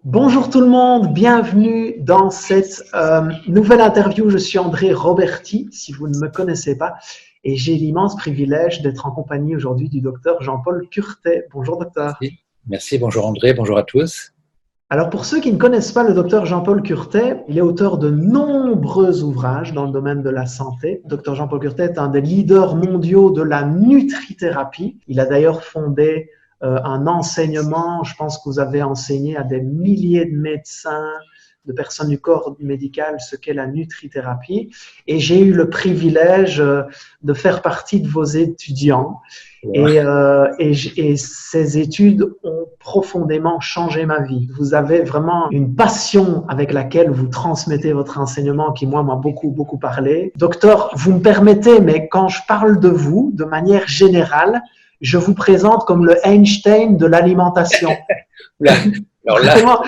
Bonjour tout le monde, bienvenue dans cette nouvelle interview. Je suis André Roberti, si vous ne me connaissez pas, et j'ai l'immense privilège d'être en compagnie aujourd'hui du docteur Jean-Paul Curtet. Bonjour docteur. Merci, bonjour André, bonjour à tous. Alors pour ceux qui ne connaissent pas le docteur Jean-Paul Curtet, il est auteur de nombreux ouvrages dans le domaine de la santé. Le docteur Jean-Paul Curtet est un des leaders mondiaux de la nutrithérapie. Il a d'ailleurs fondé un enseignement, je pense que vous avez enseigné à des milliers de médecins, de personnes du corps médical ce qu'est la nutrithérapie. Et j'ai eu le privilège de faire partie de vos étudiants. Ouais. Et ces études ont profondément changé ma vie. Vous avez vraiment une passion avec laquelle vous transmettez votre enseignement qui, moi, m'a beaucoup parlé. Docteur, vous me permettez, mais quand je parle de vous, de manière générale, je vous présente comme le Einstein de l'alimentation. Alors là... Vraiment,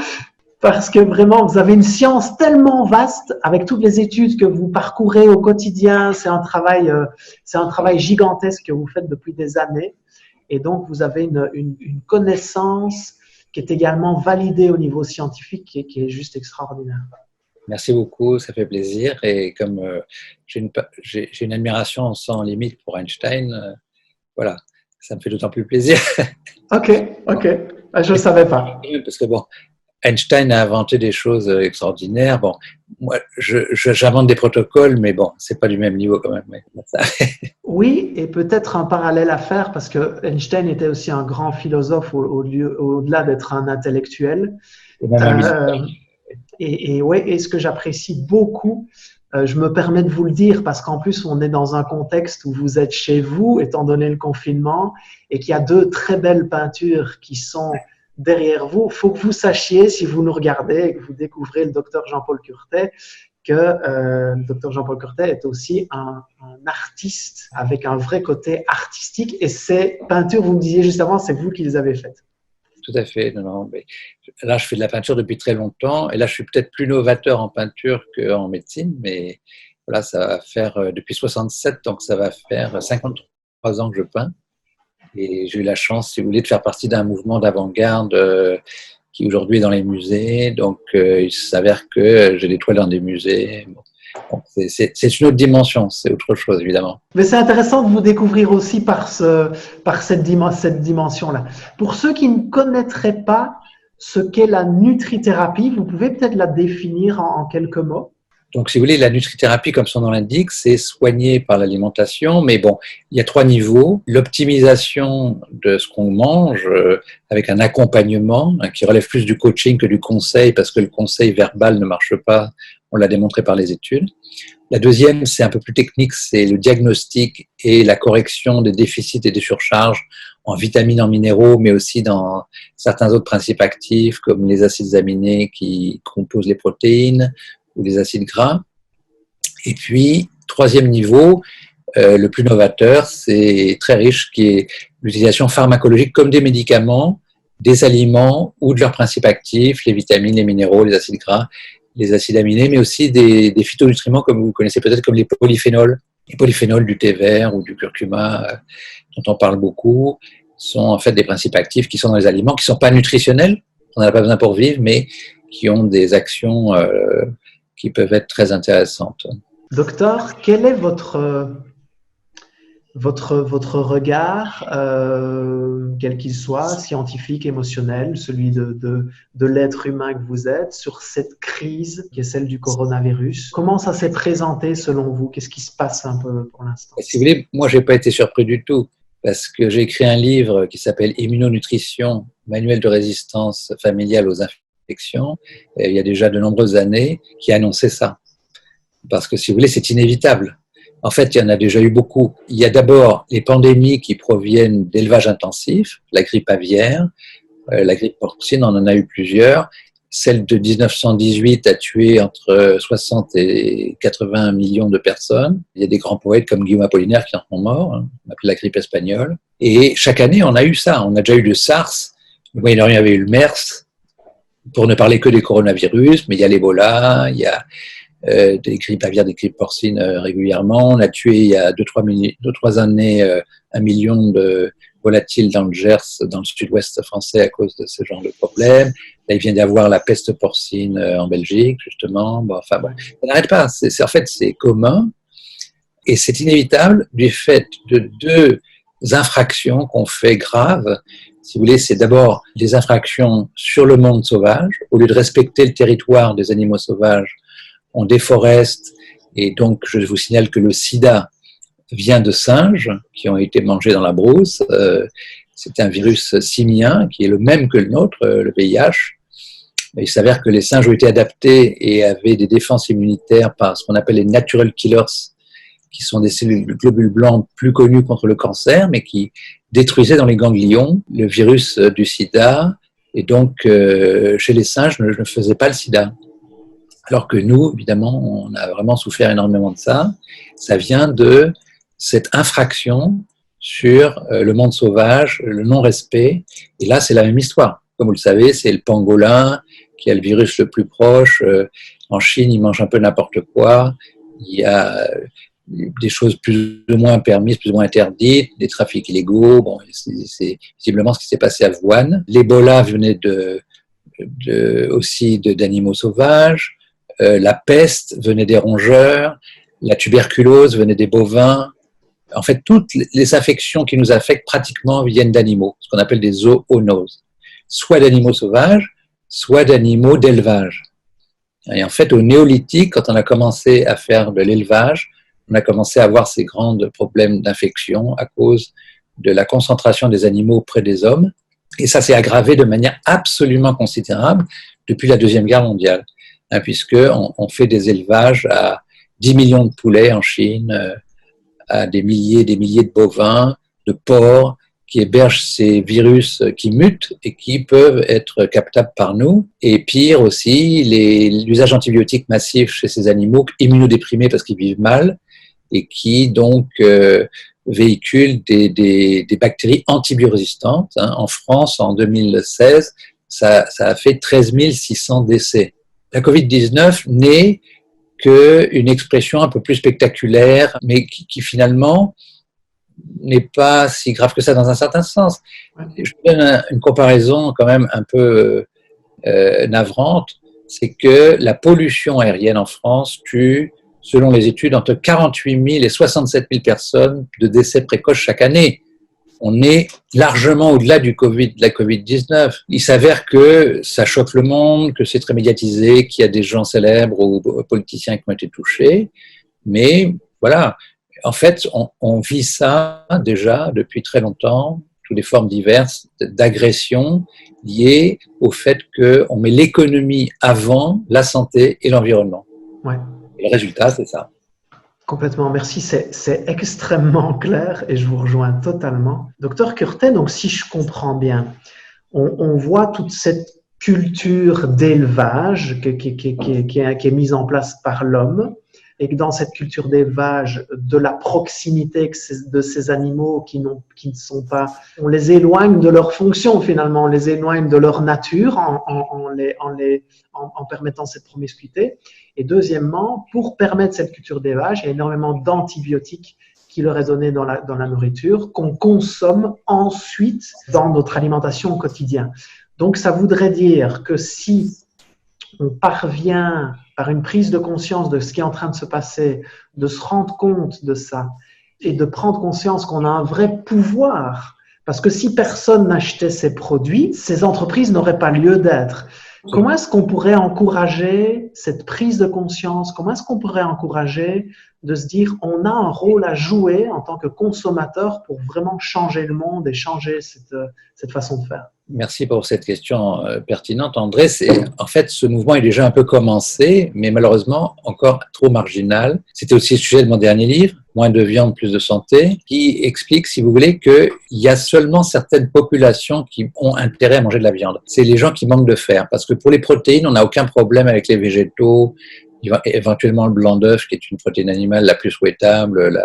parce que vraiment, vous avez une science tellement vaste avec toutes les études que vous parcourez au quotidien. C'est un travail gigantesque que vous faites depuis des années. Et donc, vous avez une connaissance qui est également validée au niveau scientifique qui est juste extraordinaire. Merci beaucoup, ça fait plaisir. Et comme j'ai une admiration sans limite pour Einstein, voilà, ça me fait d'autant plus plaisir. Ok, je ne savais pas. Parce que bon, Einstein a inventé des choses extraordinaires. Bon, moi, j'invente des protocoles, mais bon, c'est pas du même niveau quand même. Oui, et peut-être un parallèle à faire parce que Einstein était aussi un grand philosophe au-delà d'être un intellectuel. Et ce que j'apprécie beaucoup, je me permets de vous le dire parce qu'en plus, on est dans un contexte où vous êtes chez vous, étant donné le confinement, et qu'il y a deux très belles peintures qui sont derrière vous. Il faut que vous sachiez, si vous nous regardez et que vous découvrez le docteur Jean-Paul Curtet, que le docteur Jean-Paul Curtet est aussi un artiste avec un vrai côté artistique. Et ces peintures, vous me disiez juste avant, c'est vous qui les avez faites. Tout à fait. Non, mais là, je fais de la peinture depuis très longtemps. Et là, je suis peut-être plus novateur en peinture qu'en médecine. Mais voilà, ça va faire depuis 67, donc ça va faire 53 ans que je peins. Et j'ai eu la chance, si vous voulez, de faire partie d'un mouvement d'avant-garde qui aujourd'hui est dans les musées. Donc, il s'avère que j'ai des toiles dans des musées. Bon, c'est une autre dimension, c'est autre chose, évidemment. Mais c'est intéressant de vous découvrir aussi par cette dimension-là. Pour ceux qui ne connaîtraient pas ce qu'est la nutrithérapie, vous pouvez peut-être la définir en quelques mots? Donc, si vous voulez, la nutrithérapie, comme son nom l'indique, c'est soigner par l'alimentation. Mais bon, il y a trois niveaux. L'optimisation de ce qu'on mange avec un accompagnement qui relève plus du coaching que du conseil parce que le conseil verbal ne marche pas. On l'a démontré par les études. La deuxième, c'est un peu plus technique, c'est le diagnostic et la correction des déficits et des surcharges en vitamines, en minéraux, mais aussi dans certains autres principes actifs comme les acides aminés qui composent les protéines, ou les acides gras. Et puis, troisième niveau, le plus novateur, c'est très riche, qui est l'utilisation pharmacologique comme des médicaments, des aliments ou de leurs principes actifs, les vitamines, les minéraux, les acides gras, les acides aminés, mais aussi des phytonutriments comme vous connaissez peut-être, comme les polyphénols. Les polyphénols du thé vert ou du curcuma, dont on parle beaucoup, sont en fait des principes actifs qui sont dans les aliments, qui ne sont pas nutritionnels, on n'en a pas besoin pour vivre, mais qui ont des actions qui peuvent être très intéressantes. Docteur, quel est votre regard, quel qu'il soit, scientifique, émotionnel, celui de l'être humain que vous êtes, sur cette crise qui est celle du coronavirus? Comment ça s'est présenté selon vous? Qu'est-ce qui se passe un peu pour l'instant? Si vous voulez, moi, je n'ai pas été surpris du tout parce que j'ai écrit un livre qui s'appelle Immunonutrition, manuel de résistance familiale aux infections. Il y a déjà de nombreuses années qui annonçait ça. Parce que si vous voulez, c'est inévitable. En fait, il y en a déjà eu beaucoup. Il y a d'abord les pandémies qui proviennent d'élevage intensif, la grippe aviaire, la grippe porcine, on en a eu plusieurs. Celle de 1918 a tué entre 60 et 80 millions de personnes. Il y a des grands poètes comme Guillaume Apollinaire qui en sont morts, on appelle la grippe espagnole. Et chaque année, on a eu ça. On a déjà eu le SARS, au Moyen-Orient, il y avait eu le MERS, pour ne parler que des coronavirus, mais il y a l'Ebola, il y a des grippes aviaires, des grippes porcines régulièrement. On a tué il y a 2-3 années 1 million de volatiles dans le Gers, dans le sud-ouest français à cause de ce genre de problème. Là, il vient d'y avoir la peste porcine en Belgique, justement. Bon, enfin, bon, ça n'arrête pas. En fait, c'est commun. Et c'est inévitable du fait de deux infractions qu'on fait graves. Si vous voulez, c'est d'abord des infractions sur le monde sauvage. Au lieu de respecter le territoire des animaux sauvages, on déforeste. Et donc, je vous signale que le sida vient de singes qui ont été mangés dans la brousse. C'est un virus simien qui est le même que le nôtre, le VIH. Il s'avère que les singes ont été adaptés et avaient des défenses immunitaires par ce qu'on appelle les natural killers, qui sont des cellules de globules blancs plus connues contre le cancer, mais qui détruisaient dans les ganglions le virus du sida. Et donc, chez les singes, ne faisait pas le sida. Alors que nous, évidemment, on a vraiment souffert énormément de ça. Ça vient de cette infraction sur le monde sauvage, le non-respect. Et là, c'est la même histoire. Comme vous le savez, c'est le pangolin qui a le virus le plus proche. En Chine, ils mangent un peu n'importe quoi. Il y a des choses plus ou moins permises, plus ou moins interdites, des trafics illégaux. Bon, c'est visiblement ce qui s'est passé à Wuhan. L'Ebola venait aussi d'animaux sauvages. La peste venait des rongeurs. La tuberculose venait des bovins. En fait, toutes les infections qui nous affectent pratiquement viennent d'animaux, ce qu'on appelle des zoonoses, soit d'animaux sauvages, soit d'animaux d'élevage. Et en fait, au néolithique, quand on a commencé à faire de l'élevage, on a commencé à avoir ces grands problèmes d'infection à cause de la concentration des animaux près des hommes. Et ça s'est aggravé de manière absolument considérable depuis la Deuxième Guerre mondiale, puisqu'on fait des élevages à 10 millions de poulets en Chine, à des milliers de bovins, de porcs, qui hébergent ces virus qui mutent et qui peuvent être captables par nous. Et pire aussi, l'usage antibiotique massif chez ces animaux, immunodéprimés parce qu'ils vivent mal, et qui donc véhiculent des bactéries antibiorésistantes. En France, en 2016, ça a fait 13 600 décès. La Covid-19 n'est qu'une expression un peu plus spectaculaire, mais qui finalement n'est pas si grave que ça dans un certain sens. Je vous donne une comparaison quand même un peu navrante, c'est que la pollution aérienne en France tue, selon les études, entre 48 000 et 67 000 personnes de décès précoces chaque année. On est largement au-delà de la Covid-19. Il s'avère que ça choque le monde, que c'est très médiatisé, qu'il y a des gens célèbres ou politiciens qui ont été touchés, mais voilà. En fait, on vit ça déjà depuis très longtemps, toutes les formes diverses d'agression liées au fait qu'on met l'économie avant la santé et l'environnement. Ouais. Et le résultat, c'est ça. Complètement, merci. C'est extrêmement clair et je vous rejoins totalement. Docteur Curtet, donc si je comprends bien, on voit toute cette culture d'élevage qui est mise en place par l'homme, et que dans cette culture d'élevage, de la proximité de ces animaux qui ne sont pas, on les éloigne de leur fonction finalement, on les éloigne de leur nature en permettant cette promiscuité. Et deuxièmement, pour permettre cette culture d'élevage, il y a énormément d'antibiotiques qui leur est donné dans la nourriture, qu'on consomme ensuite dans notre alimentation au quotidien. Donc ça voudrait dire que si on parvient, par une prise de conscience de ce qui est en train de se passer, de se rendre compte de ça et de prendre conscience qu'on a un vrai pouvoir. Parce que si personne n'achetait ces produits, ces entreprises n'auraient pas lieu d'être. Comment est-ce qu'on pourrait encourager cette prise de conscience? Comment est-ce qu'on pourrait encourager de se dire on a un rôle à jouer en tant que consommateur pour vraiment changer le monde et changer cette façon de faire? Merci pour cette question pertinente, André. En fait, ce mouvement est déjà un peu commencé, mais malheureusement encore trop marginal. C'était aussi le sujet de mon dernier livre, Moins de viande, plus de santé, qui explique, si vous voulez, qu'il y a seulement certaines populations qui ont intérêt à manger de la viande. C'est les gens qui manquent de fer, parce que pour les protéines, on n'a aucun problème avec les végétaux, éventuellement le blanc d'œuf, qui est une protéine animale la plus souhaitable,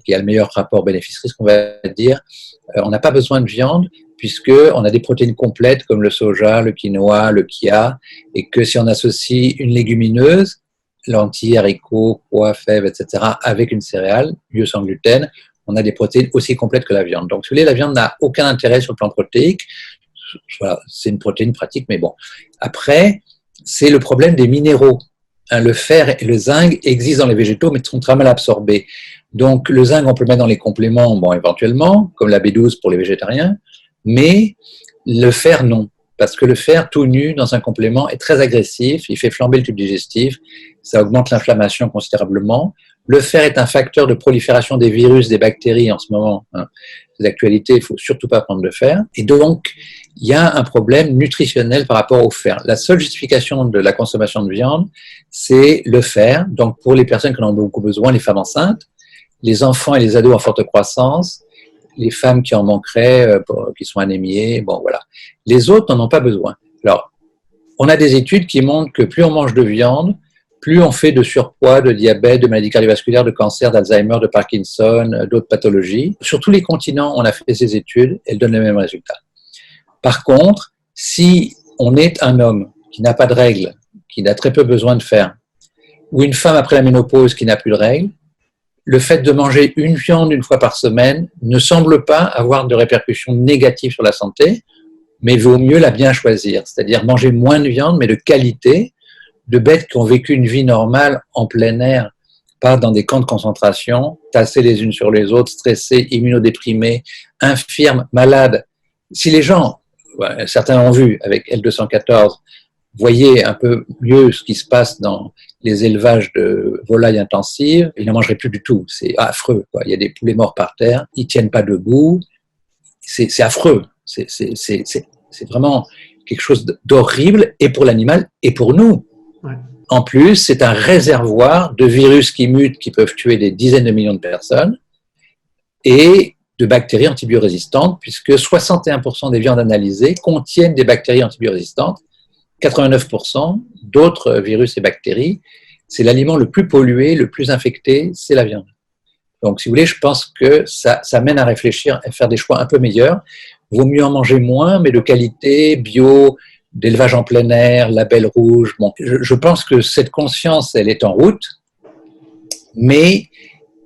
qui a le meilleur rapport bénéfice-risque, on va dire. On n'a pas besoin de viande, puisqu'on a des protéines complètes comme le soja, le quinoa, le chia, et que si on associe une légumineuse, lentilles, haricots, pois, fèves, etc., avec une céréale, mieux sans gluten, on a des protéines aussi complètes que la viande. Donc, si vous voulez, la viande n'a aucun intérêt sur le plan protéique, voilà, c'est une protéine pratique, mais bon. Après, c'est le problème des minéraux. Le fer et le zinc existent dans les végétaux, mais sont très mal absorbés. Donc, le zinc, on peut le mettre dans les compléments, bon, éventuellement, comme la B12 pour les végétariens, mais le fer, non. Parce que le fer, tout nu, dans un complément, est très agressif, il fait flamber le tube digestif, ça augmente l'inflammation considérablement. Le fer est un facteur de prolifération des virus, des bactéries en ce moment. C'est d'actualité, il ne faut surtout pas prendre de fer. Et donc, il y a un problème nutritionnel par rapport au fer. La seule justification de la consommation de viande, c'est le fer. Donc, pour les personnes qui en ont beaucoup besoin, les femmes enceintes, les enfants et les ados en forte croissance, les femmes qui en manqueraient, qui sont anémiées, bon voilà. Les autres n'en ont pas besoin. Alors, on a des études qui montrent que plus on mange de viande, plus on fait de surpoids, de diabète, de maladies cardiovasculaires, de cancer, d'Alzheimer, de Parkinson, d'autres pathologies. Sur tous les continents, on a fait ces études, elles donnent les mêmes résultats. Par contre, si on est un homme qui n'a pas de règles, qui a très peu besoin de fer, ou une femme après la ménopause qui n'a plus de règles, le fait de manger une viande une fois par semaine ne semble pas avoir de répercussions négatives sur la santé, mais il vaut mieux la bien choisir, c'est-à-dire manger moins de viande, mais de qualité, de bêtes qui ont vécu une vie normale en plein air, pas dans des camps de concentration, tassés les unes sur les autres, stressés, immunodéprimés, infirmes, malades. Si les gens, certains ont vu avec L214, voyaient un peu mieux ce qui se passe dans les élevages de volailles intensives, ils n'en mangeraient plus du tout. C'est affreux, quoi. Il y a des poulets morts par terre, ils ne tiennent pas debout, c'est affreux. C'est vraiment quelque chose d'horrible, et pour l'animal, et pour nous. Ouais. En plus, c'est un réservoir de virus qui mutent, qui peuvent tuer des dizaines de millions de personnes, et de bactéries antibiorésistantes, puisque 61% des viandes analysées contiennent des bactéries antibiorésistantes, 89% d'autres virus et bactéries. C'est l'aliment le plus pollué, le plus infecté, c'est la viande. Donc, si vous voulez, je pense que ça mène à réfléchir, à faire des choix un peu meilleurs. Vaut mieux en manger moins, mais de qualité, bio, d'élevage en plein air, label rouge. Bon, je pense que cette conscience, elle est en route, mais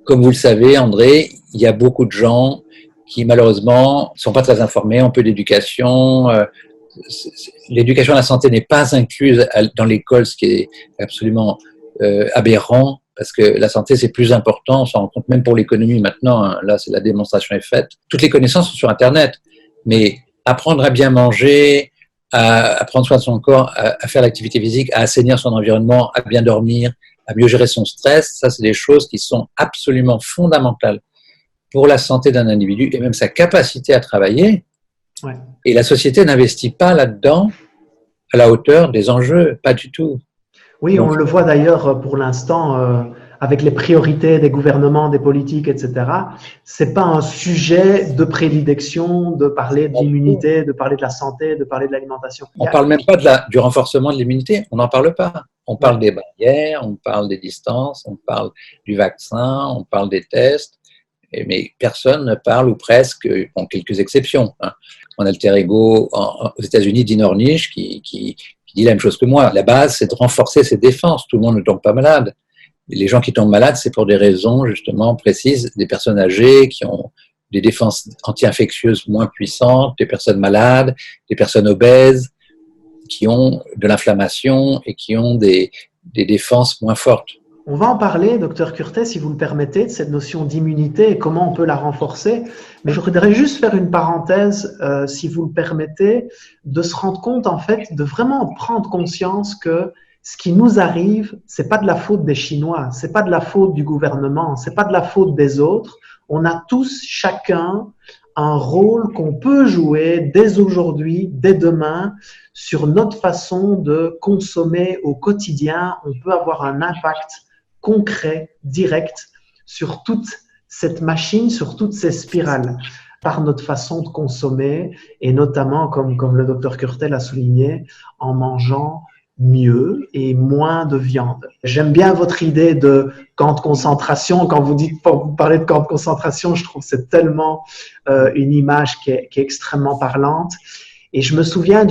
comme vous le savez, André, il y a beaucoup de gens qui, malheureusement, ne sont pas très informés, ont peu d'éducation. L'éducation à la santé n'est pas incluse dans l'école, ce qui est absolument aberrant, parce que la santé, c'est plus important, on s'en rend compte même pour l'économie maintenant, hein, là, la démonstration est faite. Toutes les connaissances sont sur Internet, mais apprendre à bien manger, à prendre soin de son corps, à faire l'activité physique, à assainir son environnement, à bien dormir, à mieux gérer son stress, ça, c'est des choses qui sont absolument fondamentales pour la santé d'un individu et même sa capacité à travailler. Ouais. Et la société n'investit pas là-dedans à la hauteur des enjeux, pas du tout. Oui, donc, on le voit d'ailleurs pour l'instant avec les priorités des gouvernements, des politiques, etc. C'est pas un sujet de prédilection de parler de l'immunité, de parler de la santé, de parler de l'alimentation. On parle même pas du renforcement de l'immunité, on n'en parle pas. On parle des barrières, on parle des distances, on parle du vaccin, on parle des tests, mais personne ne parle, ou presque, en quelques exceptions. Mon alter ego aux États-Unis, Dean Ornish, qui dit la même chose que moi. La base, c'est de renforcer ses défenses. Tout le monde ne tombe pas malade. Et les gens qui tombent malades, c'est pour des raisons justement précises. Des personnes âgées qui ont des défenses anti-infectieuses moins puissantes, des personnes malades, des personnes obèses qui ont de l'inflammation et qui ont des défenses moins fortes. On va en parler, docteur Curtet, si vous le permettez, de cette notion d'immunité et comment on peut la renforcer. Mais je voudrais juste faire une parenthèse, si vous le permettez, de se rendre compte, en fait, de vraiment prendre conscience que ce qui nous arrive, c'est pas de la faute des Chinois, c'est pas de la faute du gouvernement, c'est pas de la faute des autres. On a tous, chacun, un rôle qu'on peut jouer dès aujourd'hui, dès demain, sur notre façon de consommer au quotidien. On peut avoir un impact concret, direct, sur toute cette machine, sur toutes ces spirales, par notre façon de consommer, et notamment, comme le docteur Curtet l'a souligné, en mangeant mieux et moins de viande. J'aime bien votre idée de camp de concentration. Quand vous parlez de camp de concentration, je trouve que c'est tellement une image qui est extrêmement parlante. Et je me souviens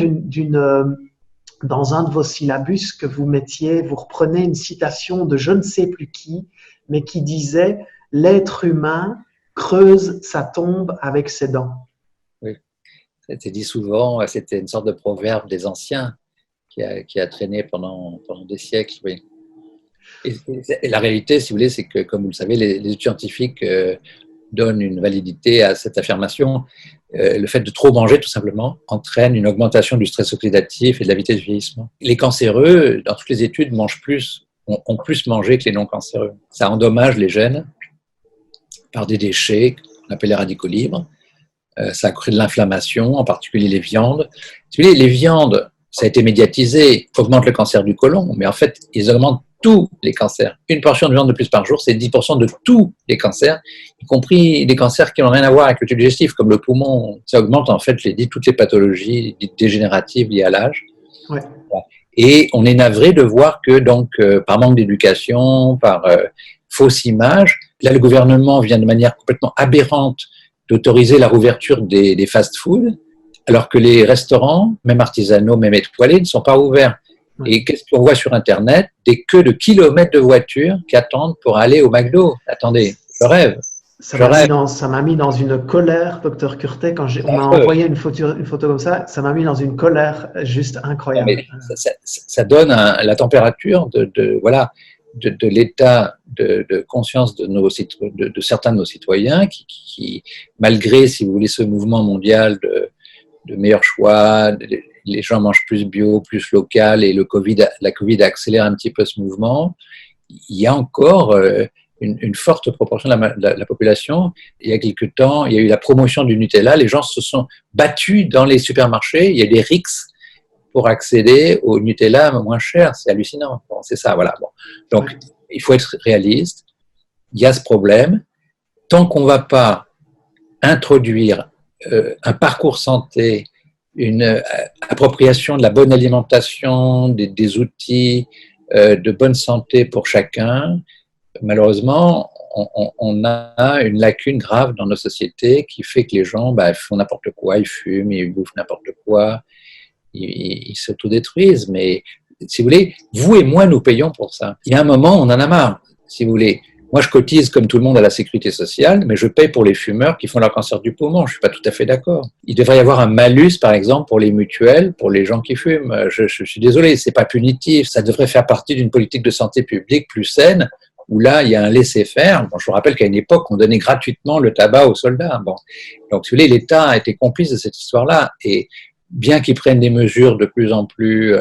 dans un de vos syllabus que vous mettiez, vous reprenez une citation de je ne sais plus qui, mais qui disait « L'être humain creuse sa tombe avec ses dents ». Oui. C'était dit souvent, c'était une sorte de proverbe des anciens qui a traîné pendant des siècles. Oui. Et la réalité, si vous voulez, c'est que, comme vous le savez, les études scientifiques donnent une validité à cette affirmation. Le fait de trop manger, tout simplement, entraîne une augmentation du stress oxydatif et de la vitesse du vieillissement. Les cancéreux, dans toutes les études, ont plus mangé que les non-cancéreux. Ça endommage les gènes par des déchets qu'on appelle les radicaux libres. Ça crée de l'inflammation, en particulier les viandes. Si vous voulez, les viandes, ça a été médiatisé, augmentent le cancer du côlon, mais en fait, ils augmentent tous les cancers. Une portion de viande de plus par jour, c'est 10% de tous les cancers, y compris des cancers qui n'ont rien à voir avec le tube digestif, comme le poumon. Ça augmente en fait, toutes les pathologies dégénératives liées à l'âge. Ouais. Et on est navré de voir que, donc, par manque d'éducation, par fausse image, là, le gouvernement vient de manière complètement aberrante d'autoriser la rouverture des fast-foods, alors que les restaurants, même artisanaux, même étoilés, ne sont pas ouverts. Et qu'est-ce qu'on voit sur Internet? Des queues de kilomètres de voitures qui attendent pour aller au McDo. Attendez, je rêve. Ça m'a mis dans une colère, docteur Curtet, quand on m'a envoyé une photo comme ça m'a mis dans une colère juste incroyable. Ça donne la température de l'état de conscience de certains de nos citoyens qui, malgré, si vous voulez, ce mouvement mondial de meilleurs choix, les gens mangent plus bio, plus local, et la Covid accélère un petit peu ce mouvement, il y a encore une forte proportion de la population. Il y a quelque temps, il y a eu la promotion du Nutella, les gens se sont battus dans les supermarchés, il y a des RICS pour accéder au Nutella moins cher, c'est hallucinant. Bon, c'est ça, voilà. Bon. Donc, il faut être réaliste, il y a ce problème. Tant qu'on ne va pas introduire un parcours santé, une appropriation de la bonne alimentation, des outils de bonne santé pour chacun, malheureusement, on a une lacune grave dans nos sociétés qui fait que les gens font n'importe quoi, ils fument, ils bouffent n'importe quoi, ils s'autodétruisent. Mais si vous voulez, vous et moi, nous payons pour ça. Il y a un moment, on en a marre, si vous voulez. Moi, je cotise comme tout le monde à la sécurité sociale, mais je paye pour les fumeurs qui font leur cancer du poumon. Je ne suis pas tout à fait d'accord. Il devrait y avoir un malus, par exemple, pour les mutuelles, pour les gens qui fument. Je suis désolé, ce n'est pas punitif. Ça devrait faire partie d'une politique de santé publique plus saine, où là, il y a un laisser-faire. Bon, je vous rappelle qu'à une époque, on donnait gratuitement le tabac aux soldats. Bon. Donc, si vous voulez, l'État a été complice de cette histoire-là. Et bien qu'ils prennent des mesures de plus en plus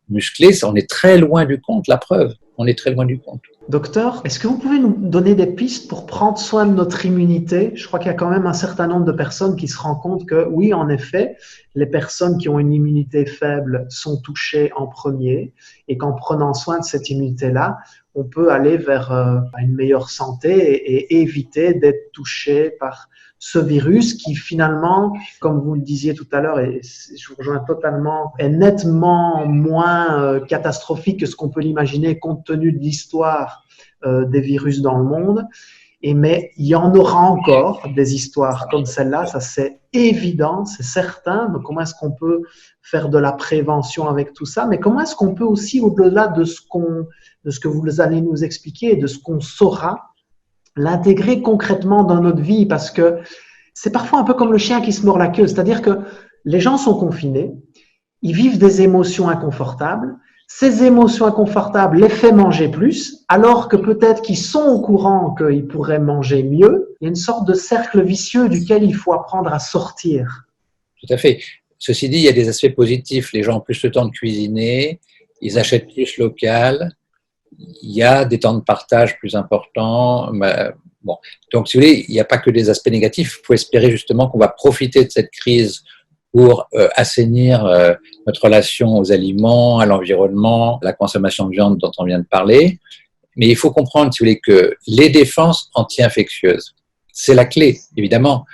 musclées, on est très loin du compte, la preuve. On est très loin du compte. Docteur, est-ce que vous pouvez nous donner des pistes pour prendre soin de notre immunité? Je crois qu'il y a quand même un certain nombre de personnes qui se rendent compte que oui, en effet, les personnes qui ont une immunité faible sont touchées en premier et qu'en prenant soin de cette immunité-là, on peut aller vers une meilleure santé et éviter d'être touché par ce virus qui finalement, comme vous le disiez tout à l'heure, et je vous rejoins totalement, est nettement moins catastrophique que ce qu'on peut l'imaginer compte tenu de l'histoire des virus dans le monde. Mais il y en aura encore des histoires comme celle-là, ça c'est évident, c'est certain. Donc comment est-ce qu'on peut faire de la prévention avec tout ça? Mais comment est-ce qu'on peut aussi, au-delà de ce que vous allez nous expliquer et de ce qu'on saura, l'intégrer concrètement dans notre vie? Parce que c'est parfois un peu comme le chien qui se mord la queue, c'est-à-dire que les gens sont confinés, ils vivent des émotions inconfortables, ces émotions inconfortables les fait manger plus, alors que peut-être qu'ils sont au courant qu'ils pourraient manger mieux. Il y a une sorte de cercle vicieux duquel il faut apprendre à sortir. Tout à fait. Ceci dit, il y a des aspects positifs. Les gens ont plus le temps de cuisiner, ils achètent plus local, il y a des temps de partage plus importants. Bon. Donc, si vous voulez, il n'y a pas que des aspects négatifs. Il faut espérer justement qu'on va profiter de cette crise pour assainir notre relation aux aliments, à l'environnement, à la consommation de viande dont on vient de parler. Mais il faut comprendre, si vous voulez, que les défenses anti-infectieuses, c'est la clé, évidemment.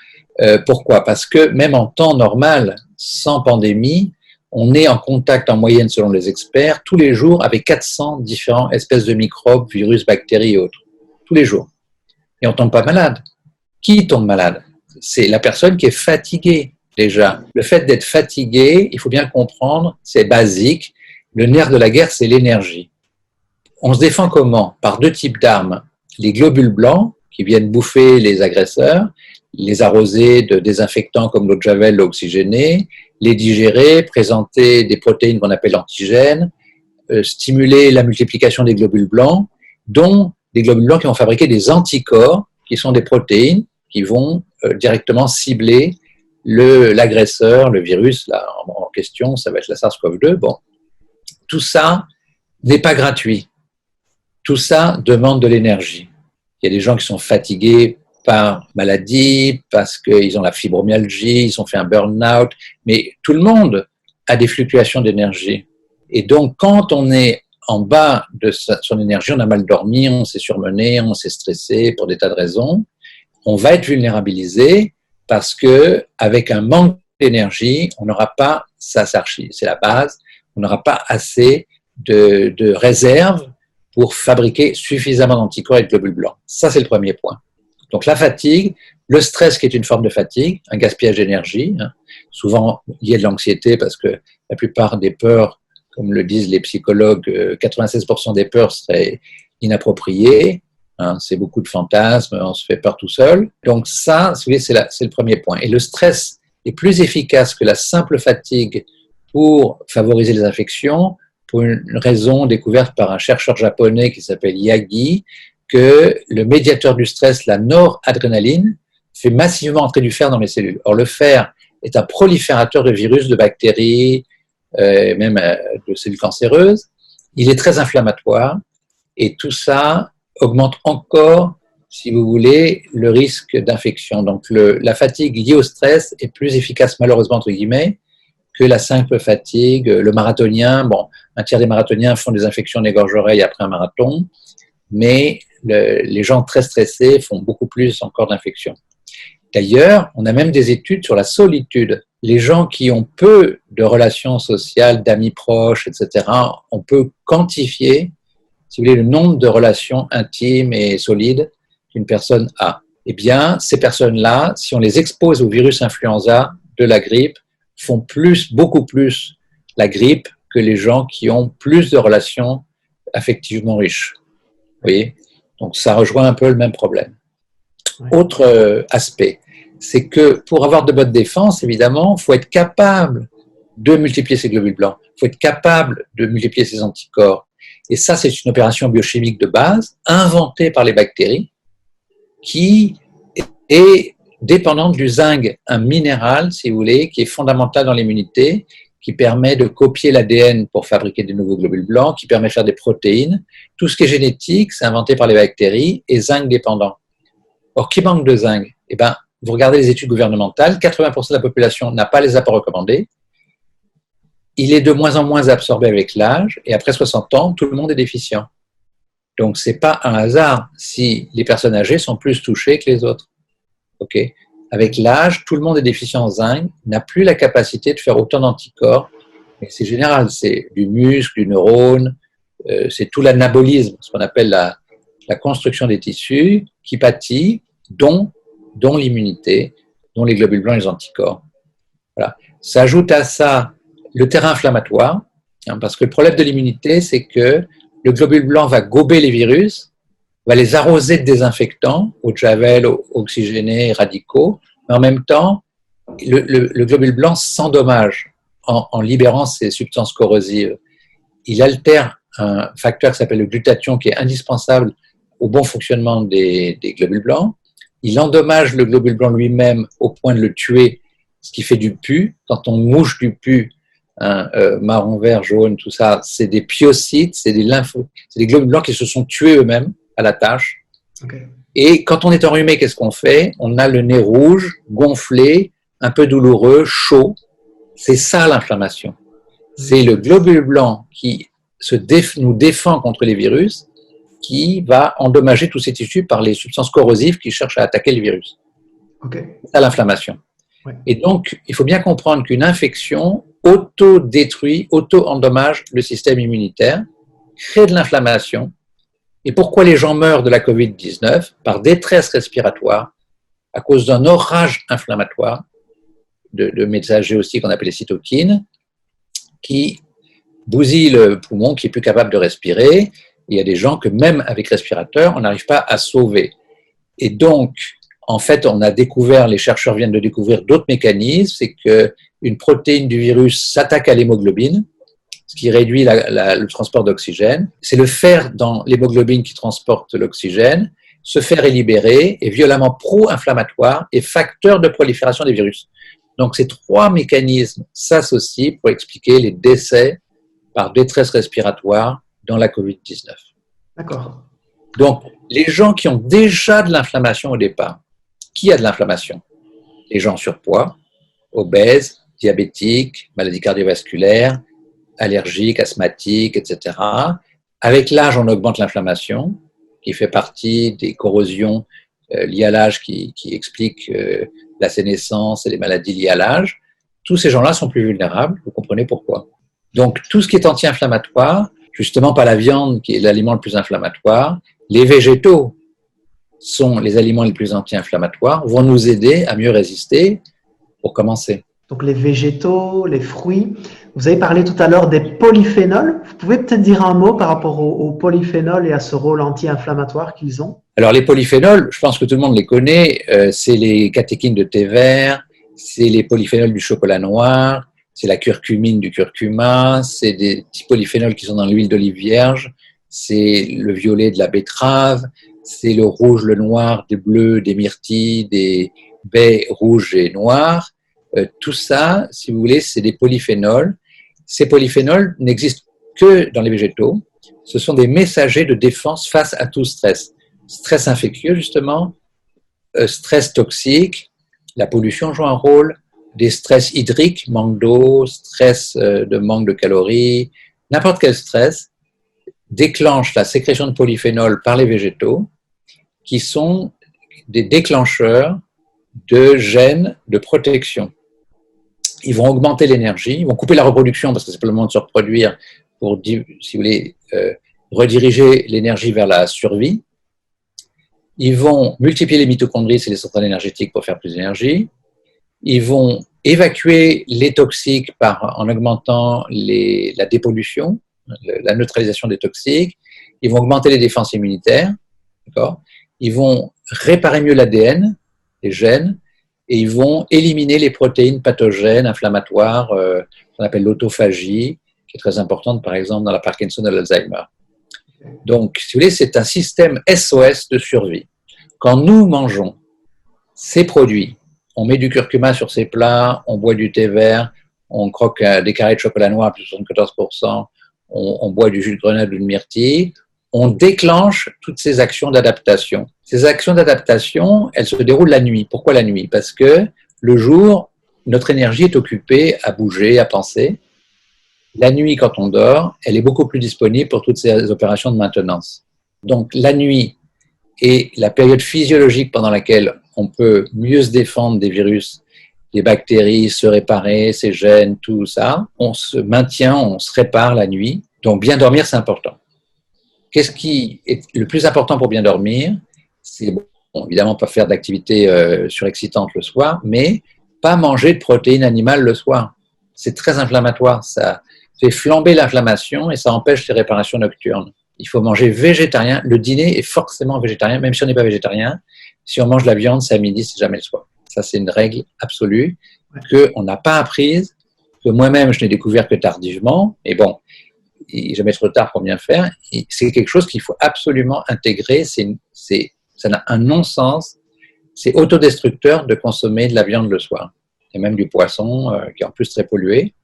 Pourquoi? Parce que même en temps normal, sans pandémie, on est en contact en moyenne, selon les experts, tous les jours avec 400 différentes espèces de microbes, virus, bactéries et autres. Tous les jours. Et on ne tombe pas malade. Qui tombe malade? C'est la personne qui est fatiguée. Déjà, le fait d'être fatigué, il faut bien le comprendre, c'est basique. Le nerf de la guerre, c'est l'énergie. On se défend comment? Par deux types d'armes. Les globules blancs, qui viennent bouffer les agresseurs, les arroser de désinfectants comme l'eau de Javel, l'eau oxygénée, les digérer, présenter des protéines qu'on appelle antigènes, stimuler la multiplication des globules blancs, dont des globules blancs qui vont fabriquer des anticorps, qui sont des protéines qui vont directement cibler l'agresseur, le virus là, en question, ça va être la SARS-CoV-2. Bon, tout ça n'est pas gratuit. Tout ça demande de l'énergie. Il y a des gens qui sont fatigués par maladie, parce qu'ils ont la fibromyalgie, ils ont fait un burn-out, mais tout le monde a des fluctuations d'énergie. Et donc, quand on est en bas de son énergie, on a mal dormi, on s'est surmené, on s'est stressé pour des tas de raisons, on va être vulnérabilisé parce que avec un manque d'énergie, on n'aura pas, ça c'est la base, on n'aura pas assez de réserves pour fabriquer suffisamment d'anticorps et de globules blancs. Ça, c'est le premier point. Donc la fatigue, le stress qui est une forme de fatigue, un gaspillage d'énergie, souvent lié de l'anxiété parce que la plupart des peurs, comme le disent les psychologues, 96% des peurs seraient inappropriées, c'est beaucoup de fantasmes, on se fait peur tout seul. Donc ça, c'est le premier point. Et le stress est plus efficace que la simple fatigue pour favoriser les infections, pour une raison découverte par un chercheur japonais qui s'appelle Yagi, que le médiateur du stress, la noradrénaline, fait massivement entrer du fer dans les cellules. Or, le fer est un proliférateur de virus, de bactéries, même de cellules cancéreuses. Il est très inflammatoire et tout ça augmente encore, si vous voulez, le risque d'infection. Donc, la fatigue liée au stress est plus efficace, malheureusement, entre guillemets, que la simple fatigue. Le marathonien, bon, un tiers des marathoniens font des infections des gorges-oreilles après un marathon, mais les gens très stressés font beaucoup plus encore d'infections. D'ailleurs, on a même des études sur la solitude. Les gens qui ont peu de relations sociales, d'amis proches, etc., on peut quantifier, si vous voulez, le nombre de relations intimes et solides qu'une personne a. Eh bien, ces personnes-là, si on les expose au virus influenza de la grippe, font beaucoup plus la grippe que les gens qui ont plus de relations affectivement riches. Vous voyez ? Donc, ça rejoint un peu le même problème. Oui. Autre aspect, c'est que pour avoir de bonnes défenses, évidemment, il faut être capable de multiplier ces globules blancs. Il faut être capable de multiplier ces anticorps. Et ça, c'est une opération biochimique de base, inventée par les bactéries, qui est dépendante du zinc, un minéral, si vous voulez, qui est fondamental dans l'immunité, qui permet de copier l'ADN pour fabriquer des nouveaux globules blancs, qui permet de faire des protéines. Tout ce qui est génétique, c'est inventé par les bactéries et zinc dépendant. Or, qui manque de zinc ? Eh bien, vous regardez les études gouvernementales, 80% de la population n'a pas les apports recommandés. Il est de moins en moins absorbé avec l'âge et après 60 ans, tout le monde est déficient. Donc, ce n'est pas un hasard si les personnes âgées sont plus touchées que les autres. Okay. Avec l'âge, tout le monde est déficient en zinc, n'a plus la capacité de faire autant d'anticorps. Et c'est général, c'est du muscle, du neurone, c'est tout l'anabolisme, ce qu'on appelle la construction des tissus qui pâtit, dont l'immunité, dont les globules blancs et les anticorps. Voilà. S'ajoute à ça le terrain inflammatoire, parce que le problème de l'immunité, c'est que le globule blanc va gober les virus, va les arroser de désinfectants, eau de Javel, oxygénés, radicaux, mais en même temps, le globule blanc s'endommage en libérant ces substances corrosives. Il altère un facteur qui s'appelle le glutathion, qui est indispensable au bon fonctionnement des globules blancs. Il endommage le globule blanc lui-même au point de le tuer, ce qui fait du pus. Quand on mouche du pus, marron, vert, jaune, tout ça, c'est des pyocytes, c'est des globules blancs qui se sont tués eux-mêmes à la tâche. Okay. Et quand on est enrhumé, qu'est-ce qu'on fait ? On a le nez rouge, gonflé, un peu douloureux, chaud. C'est ça l'inflammation. C'est le globule blanc qui nous défend contre les virus, qui va endommager tous ces tissus par les substances corrosives qui cherchent à attaquer le virus. Okay. C'est ça l'inflammation. Ouais. Et donc, il faut bien comprendre qu'une infection auto-détruit, auto-endommage le système immunitaire, crée de l'inflammation. Et pourquoi les gens meurent de la COVID-19 ? Par détresse respiratoire, à cause d'un orage inflammatoire de messagers aussi qu'on appelle les cytokines, qui bousillent le poumon, qui est plus capable de respirer. Il y a des gens que même avec respirateur, on n'arrive pas à sauver. Et donc, En fait, les chercheurs viennent de découvrir d'autres mécanismes, c'est qu'une protéine du virus s'attaque à l'hémoglobine, ce qui réduit le transport d'oxygène. C'est le fer dans l'hémoglobine qui transporte l'oxygène. Ce fer est libéré, est violemment pro-inflammatoire et facteur de prolifération des virus. Donc, ces trois mécanismes s'associent pour expliquer les décès par détresse respiratoire dans la COVID-19. D'accord. Donc, les gens qui ont déjà de l'inflammation au départ, qui a de l'inflammation? Les gens en surpoids, obèses, diabétiques, maladies cardiovasculaires, allergiques, asthmatiques, etc. Avec l'âge, on augmente l'inflammation, qui fait partie des corrosions liées à l'âge qui expliquent la sénescence et les maladies liées à l'âge. Tous ces gens-là sont plus vulnérables, vous comprenez pourquoi. Donc, tout ce qui est anti-inflammatoire, justement pas la viande qui est l'aliment le plus inflammatoire, les végétaux sont les aliments les plus anti-inflammatoires, vont nous aider à mieux résister pour commencer. Donc les végétaux, les fruits. Vous avez parlé tout à l'heure des polyphénols. Vous pouvez peut-être dire un mot par rapport aux polyphénols et à ce rôle anti-inflammatoire qu'ils ont? Alors les polyphénols, je pense que tout le monde les connaît, c'est les catéchines de thé vert, c'est les polyphénols du chocolat noir, c'est la curcumine du curcuma, c'est des petits polyphénols qui sont dans l'huile d'olive vierge, c'est le violet de la betterave, c'est le rouge, le noir, des bleus, des myrtilles, des baies rouges et noires. Tout ça, si vous voulez, c'est des polyphénols. Ces polyphénols n'existent que dans les végétaux. Ce sont des messagers de défense face à tout stress. Stress infectieux, justement, stress toxique, la pollution joue un rôle, des stress hydriques, manque d'eau, stress de manque de calories, n'importe quel stress déclenche la sécrétion de polyphénols par les végétaux, qui sont des déclencheurs de gènes de protection. Ils vont augmenter l'énergie, ils vont couper la reproduction parce que c'est pas le moment de se reproduire pour, si vous voulez, rediriger l'énergie vers la survie. Ils vont multiplier les mitochondries, c'est les centrales énergétiques pour faire plus d'énergie. Ils vont évacuer les toxiques en augmentant la dépollution, la neutralisation des toxiques. Ils vont augmenter les défenses immunitaires. D'accord ? Ils vont réparer mieux l'ADN, les gènes, et ils vont éliminer les protéines pathogènes, inflammatoires, qu'on appelle l'autophagie, qui est très importante, par exemple, dans la Parkinson et l'Alzheimer. Donc, si vous voulez, c'est un système SOS de survie. Quand nous mangeons ces produits, on met du curcuma sur ces plats, on boit du thé vert, on croque des carrés de chocolat noir à plus de 74%, on boit du jus de grenade ou de myrtille, on déclenche toutes ces actions d'adaptation. Ces actions d'adaptation, elles se déroulent la nuit. Pourquoi la nuit? Parce que le jour, notre énergie est occupée à bouger, à penser. La nuit, quand on dort, elle est beaucoup plus disponible pour toutes ces opérations de maintenance. Donc la nuit est la période physiologique pendant laquelle on peut mieux se défendre des virus, des bactéries, se réparer, ces gènes, tout ça. On se maintient, on se répare la nuit. Donc bien dormir, c'est important. Qu'est-ce qui est le plus important pour bien dormir? C'est évidemment pas faire d'activités surexcitantes le soir, mais pas manger de protéines animales le soir. C'est très inflammatoire, ça fait flamber l'inflammation et ça empêche les réparations nocturnes. Il faut manger végétarien. Le dîner est forcément végétarien, même si on n'est pas végétarien. Si on mange de la viande, c'est à midi, c'est jamais le soir. Ça, c'est une règle absolue qu'on n'a pas apprise, que moi-même, je n'ai découvert que tardivement. Et bon, il n'est jamais trop tard pour bien faire. Et c'est quelque chose qu'il faut absolument intégrer. Ça n'a un non-sens. C'est autodestructeur de consommer de la viande le soir. Et même du poisson, qui est en plus très pollué.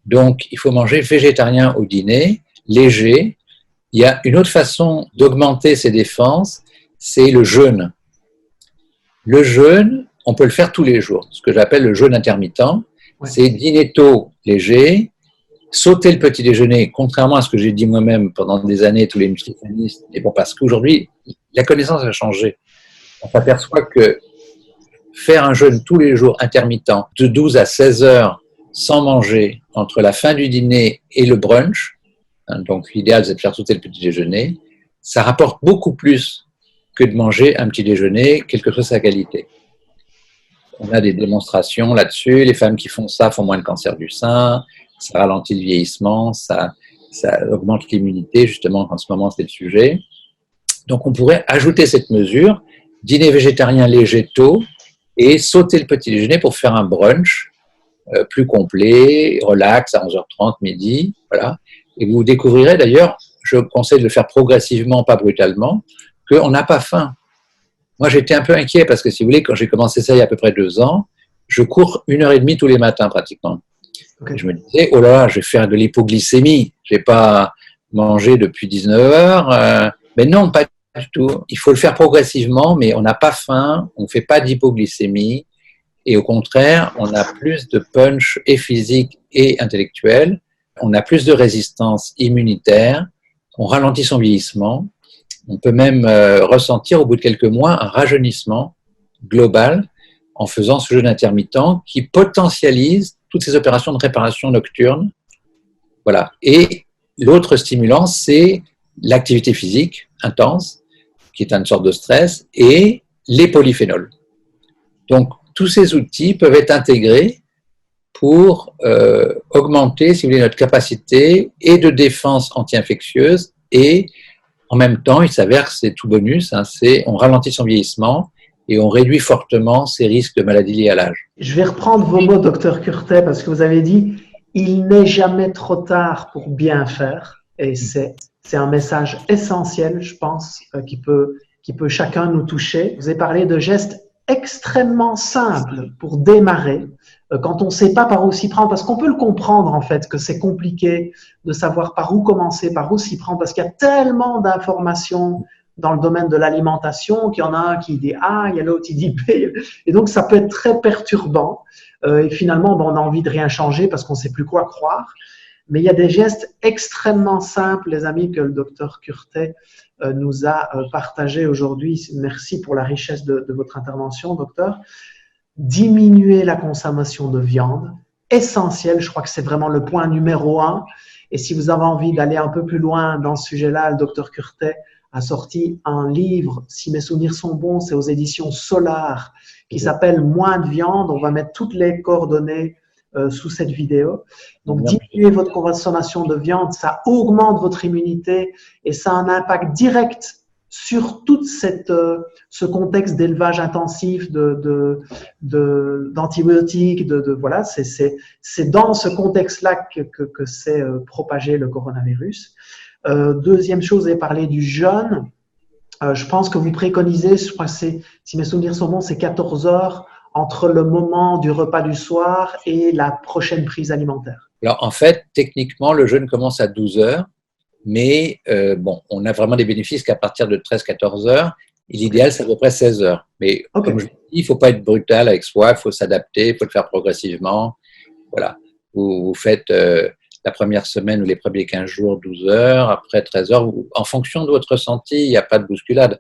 Donc, il faut manger végétarien au dîner, léger. Il y a une autre façon d'augmenter ses défenses, c'est le jeûne. Le jeûne, on peut le faire tous les jours. Ce que j'appelle le jeûne intermittent, c'est dîner tôt, léger, sauter le petit déjeuner, contrairement à ce que j'ai dit moi-même pendant des années, tous les nutritionnistes. Et bon, parce qu'aujourd'hui, la connaissance a changé. On s'aperçoit que faire un jeûne tous les jours intermittent, de 12 à 16 heures, sans manger, entre la fin du dîner et le brunch, donc l'idéal c'est de faire sauter le petit déjeuner, ça rapporte beaucoup plus que de manger un petit déjeuner, quelle que soit sa qualité. On a des démonstrations là-dessus, les femmes qui font ça font moins de cancer du sein, ça ralentit le vieillissement, ça augmente l'immunité, justement, en ce moment c'est le sujet. Donc on pourrait ajouter cette mesure dîner végétarien léger tôt et sauter le petit déjeuner pour faire un brunch plus complet, relax à 11h30, midi, voilà. Et vous découvrirez d'ailleurs, je conseille de le faire progressivement, pas brutalement, qu'on n'a pas faim. Moi, j'étais un peu inquiet parce que, si vous voulez, quand j'ai commencé ça il y a à peu près 2 ans, je cours 1h30 tous les matins pratiquement. Okay. Et je me disais, oh là là, je vais faire de l'hypoglycémie. Je n'ai pas mangé depuis 19 heures. Mais non, pas du tout. Il faut le faire progressivement, mais on n'a pas faim, on ne fait pas d'hypoglycémie. Et au contraire, on a plus de punch et physique et intellectuel. On a plus de résistance immunitaire. On ralentit son vieillissement. On peut même ressentir au bout de quelques mois un rajeunissement global en faisant ce jeûne intermittent qui potentialise toutes ces opérations de réparation nocturne. Voilà. Et l'autre stimulant, c'est l'activité physique intense, qui est une sorte de stress, et les polyphénols. Donc, tous ces outils peuvent être intégrés pour augmenter, si vous voulez, notre capacité et de défense anti-infectieuse, et en même temps, il s'avère que c'est tout bonus, on ralentit son vieillissement et on réduit fortement ces risques de maladies liées à l'âge. Je vais reprendre vos mots, docteur Curtet, parce que vous avez dit « il n'est jamais trop tard pour bien faire ». Et c'est un message essentiel, je pense, qui peut chacun nous toucher. Vous avez parlé de gestes extrêmement simples pour démarrer, quand on ne sait pas par où s'y prendre, parce qu'on peut le comprendre en fait, que c'est compliqué de savoir par où commencer, par où s'y prendre, parce qu'il y a tellement d'informations dans le domaine de l'alimentation, qu'il y en a un qui dit A, il y a l'autre qui dit B, et donc ça peut être très perturbant, et finalement on a envie de rien changer parce qu'on ne sait plus quoi croire. Mais il y a des gestes extrêmement simples, les amis, que le docteur Curtet nous a partagés aujourd'hui. Merci pour la richesse de votre intervention, docteur. Diminuer la consommation de viande, essentiel, je crois que c'est vraiment le point numéro 1. Et si vous avez envie d'aller un peu plus loin dans ce sujet-là, le docteur Curtet a sorti un livre, si mes souvenirs sont bons, c'est aux éditions Solar, qui s'appelle « Moins de viande ». On va mettre toutes les coordonnées sous cette vidéo. Donc, diminuer votre consommation de viande, ça augmente votre immunité et ça a un impact direct sur tout ce contexte d'élevage intensif, d'antibiotiques, voilà, c'est dans ce contexte-là que s'est propagé le coronavirus. Deuxième chose, vous avez parlé du jeûne. Je pense que vous préconisez, je crois que si mes souvenirs sont bons, c'est 14 heures entre le moment du repas du soir et la prochaine prise alimentaire. Alors, en fait, techniquement, le jeûne commence à 12 heures, mais on a vraiment des bénéfices qu'à partir de 13-14 heures. Et l'idéal, c'est à peu près 16 heures. Mais comme je vous dis, il ne faut pas être brutal avec soi, il faut s'adapter, il faut le faire progressivement. Voilà. Vous faites la première semaine ou les premiers 15 jours, 12 heures, après 13 heures, en fonction de votre ressenti, il n'y a pas de bousculade.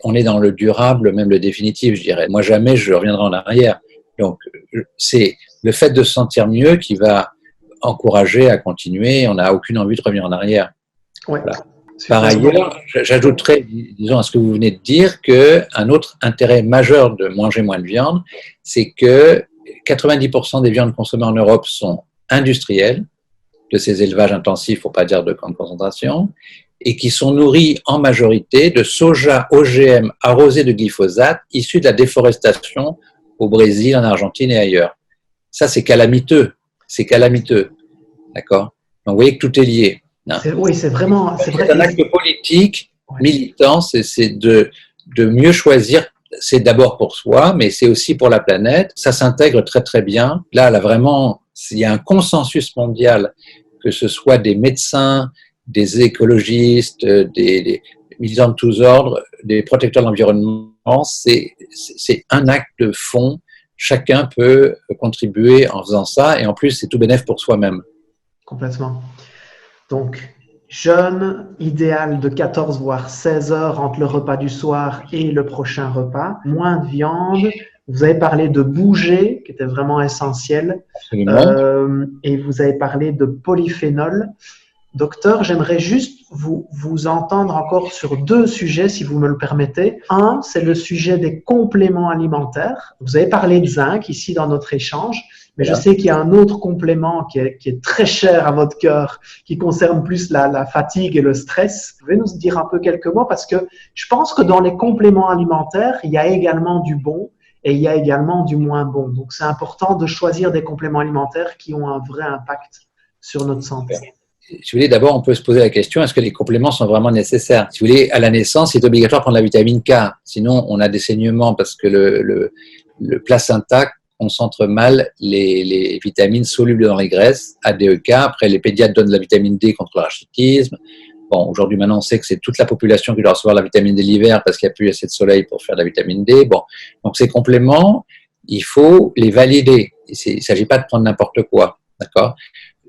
On est dans le durable, même le définitif, je dirais. Moi, jamais je reviendrai en arrière. Donc, c'est le fait de se sentir mieux qui va encourager à continuer. On n'a aucune envie de revenir en arrière. Ouais. Voilà. Par ailleurs, j'ajouterais, disons, à ce que vous venez de dire, qu'un autre intérêt majeur de manger moins de viande, c'est que 90% des viandes consommées en Europe sont industrielles, de ces élevages intensifs, pour pas dire de grande concentration, et qui sont nourris en majorité de soja OGM arrosé de glyphosate, issu de la déforestation au Brésil, en Argentine et ailleurs. Ça, c'est calamiteux. C'est calamiteux. D'accord ? Donc, vous voyez que tout est lié. Oui, c'est vraiment... C'est un acte politique, militant, c'est de mieux choisir. C'est d'abord pour soi, mais c'est aussi pour la planète. Ça s'intègre très, très bien. Là, il y a un consensus mondial, que ce soit des médecins, des écologistes, des militants de tous ordres, des protecteurs de l'environnement. C'est un acte de fond. Chacun peut contribuer en faisant ça, et en plus, c'est tout bénef pour soi-même. Complètement. Donc, jeûne idéal de 14 voire 16 heures entre le repas du soir et le prochain repas. Moins de viande. Vous avez parlé de bouger, qui était vraiment essentiel. Et vous avez parlé de polyphénol. Docteur, j'aimerais juste vous entendre encore sur 2 sujets, si vous me le permettez. Un, c'est le sujet des compléments alimentaires. Vous avez parlé de zinc ici dans notre échange, Mais je Voilà. sais qu'il y a un autre complément qui est très cher à votre cœur, qui concerne plus la fatigue et le stress. Vous pouvez nous dire un peu quelques mots parce que je pense que dans les compléments alimentaires, il y a également du bon et il y a également du moins bon. Donc, c'est important de choisir des compléments alimentaires qui ont un vrai impact sur notre santé. Si vous voulez, d'abord, on peut se poser la question, est-ce que les compléments sont vraiment nécessaires? Si vous voulez, à la naissance, c'est obligatoire de prendre la vitamine K. Sinon, on a des saignements parce que le placenta concentre mal les vitamines solubles dans les graisses, ADEK. Après, les pédiatres donnent de la vitamine D contre le rachitisme. Bon, aujourd'hui, maintenant, on sait que c'est toute la population qui doit recevoir la vitamine D l'hiver parce qu'il n'y a plus assez de soleil pour faire de la vitamine D. Bon, donc ces compléments, il faut les valider. Il ne s'agit pas de prendre n'importe quoi, d'accord?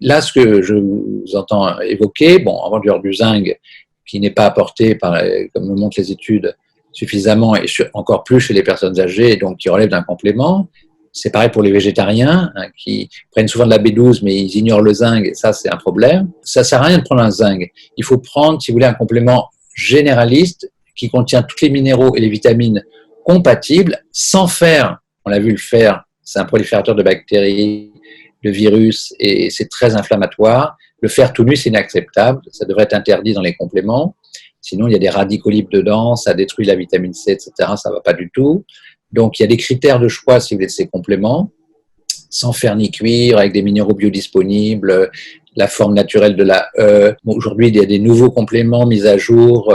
Là, ce que je vous entends évoquer, bon, avoir du zinc qui n'est pas apporté, comme le montrent les études, suffisamment et encore plus chez les personnes âgées, donc qui relèvent d'un complément. C'est pareil pour les végétariens qui prennent souvent de la B12 mais ils ignorent le zinc et ça c'est un problème. Ça sert à rien de prendre un zinc. Il faut prendre, si vous voulez, un complément généraliste qui contient tous les minéraux et les vitamines compatibles sans faire, on l'a vu le fer, c'est un proliférateur de bactéries, de virus et c'est très inflammatoire. Le fer tout nu c'est inacceptable, ça devrait être interdit dans les compléments. Sinon il y a des radicaux libres dedans, ça détruit la vitamine C, etc. Ça va pas du tout. Donc, il y a des critères de choix, si vous voulez, de ces compléments, sans fer ni cuivre, avec des minéraux biodisponibles, la forme naturelle de la E. Bon, aujourd'hui, il y a des nouveaux compléments mis à jour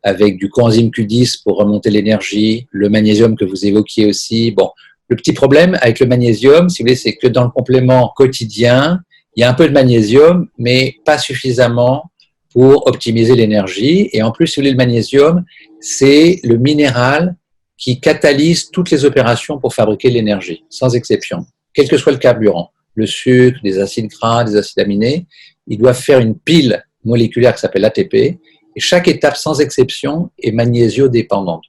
avec du coenzyme Q10 pour remonter l'énergie, le magnésium que vous évoquiez aussi. Bon, le petit problème avec le magnésium, si vous voulez, c'est que dans le complément quotidien, il y a un peu de magnésium, mais pas suffisamment pour optimiser l'énergie. Et en plus, si vous voulez, le magnésium, c'est le minéral qui catalyse toutes les opérations pour fabriquer l'énergie, sans exception. Quel que soit le carburant, le sucre, des acides gras, des acides aminés, ils doivent faire une pile moléculaire qui s'appelle ATP, et chaque étape, sans exception, est magnésiodépendante.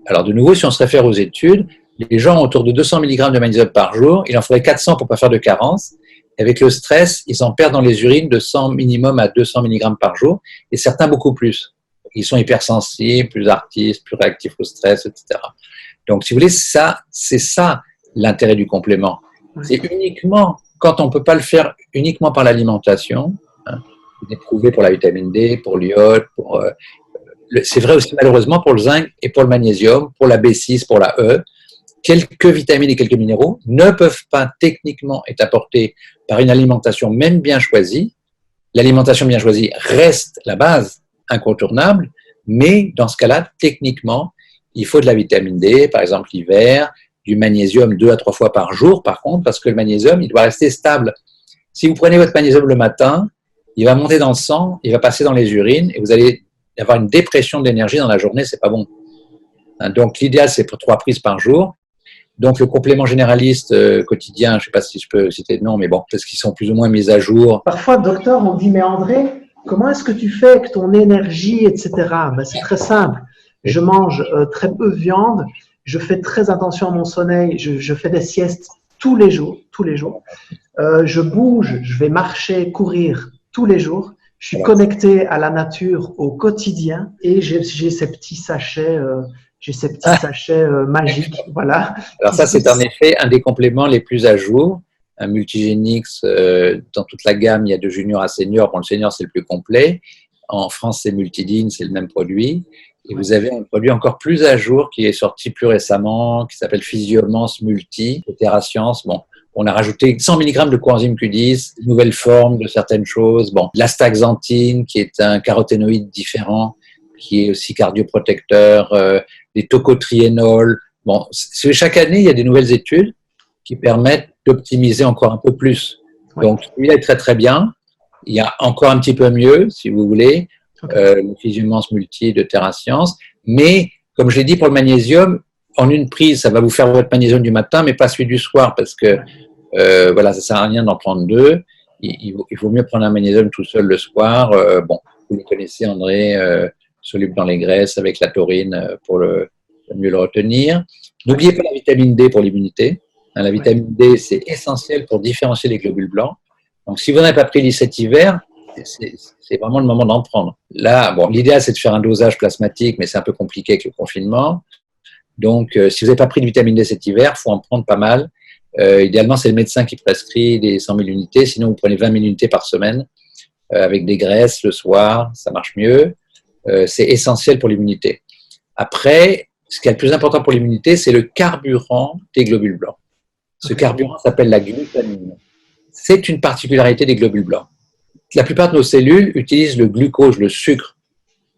Alors, de nouveau, si on se réfère aux études, les gens ont autour de 200 mg de magnésium par jour, il en faudrait 400 pour ne pas faire de carence. Avec le stress, ils en perdent dans les urines de 100 minimum à 200 mg par jour, et certains beaucoup plus. Ils sont hypersensibles, plus artistes, plus réactifs au stress, etc. Donc, si vous voulez, c'est ça l'intérêt du complément. C'est uniquement, quand on ne peut pas le faire uniquement par l'alimentation, c'est prouvé pour la vitamine D, pour l'iode, c'est vrai aussi malheureusement pour le zinc et pour le magnésium, pour la B6, pour la E, quelques vitamines et quelques minéraux ne peuvent pas techniquement être apportés par une alimentation même bien choisie. L'alimentation bien choisie reste la base incontournable, mais dans ce cas-là, techniquement, il faut de la vitamine D, par exemple l'hiver, du magnésium 2 à 3 fois par jour, par contre, parce que le magnésium, il doit rester stable. Si vous prenez votre magnésium le matin, il va monter dans le sang, il va passer dans les urines, et vous allez avoir une dépression de l'énergie dans la journée, c'est pas bon. Donc l'idéal, c'est pour 3 prises par jour. Donc le complément généraliste quotidien, je ne sais pas si je peux citer le nom, mais bon, parce qu'ils sont plus ou moins mis à jour. Parfois, docteur, on dit, mais André, comment est-ce que tu fais avec ton énergie, etc. Ben, c'est très simple. Je mange très peu de viande, je fais très attention à mon sommeil, je fais des siestes tous les jours. Je bouge, je vais marcher, courir tous les jours. Je suis connecté à la nature au quotidien et j'ai ces petits sachets, magiques. Voilà. Alors ça, c'est en effet un des compléments les plus à jour. Un Multigénix, dans toute la gamme, il y a de junior à senior. Bon, le senior, c'est le plus complet. En France, c'est Multidine, c'est le même produit. Et vous avez un produit encore plus à jour qui est sorti plus récemment, qui s'appelle Physiomance Multi, de TerraScience. Bon, on a rajouté 100 mg de coenzyme Q10, de nouvelles formes de certaines choses. Bon, l'astaxanthine, qui est un caroténoïde différent, qui est aussi cardioprotecteur, des tocotriénols. Bon, chaque année, il y a des nouvelles études qui permettent d'optimiser encore un peu plus. Donc, il est très très bien. Il y a encore un petit peu mieux, si vous voulez, le Physiomance Multi de TerraScience. Mais, comme je l'ai dit pour le magnésium, en une prise, ça va vous faire votre magnésium du matin, mais pas celui du soir, parce que voilà, ça sert à rien d'en prendre deux. Il vaut mieux prendre un magnésium tout seul le soir. Bon, vous le connaissez, André, soluble dans les graisses avec la taurine pour mieux le retenir. N'oubliez pas la vitamine D pour l'immunité. La vitamine D, c'est essentiel pour différencier les globules blancs. Donc, si vous n'avez pas pris cet hiver, c'est vraiment le moment d'en prendre. Là, bon, l'idéal, c'est de faire un dosage plasmatique, mais c'est un peu compliqué avec le confinement. Donc, si vous n'avez pas pris de vitamine D cet hiver, il faut en prendre pas mal. Idéalement, c'est le médecin qui prescrit les 100 000 unités. Sinon, vous prenez 20 000 unités par semaine avec des graisses le soir, ça marche mieux. C'est essentiel pour l'immunité. Après, ce qui est le plus important pour l'immunité, c'est le carburant des globules blancs. Ce carburant s'appelle la glutamine. C'est une particularité des globules blancs. La plupart de nos cellules utilisent le glucose, le sucre,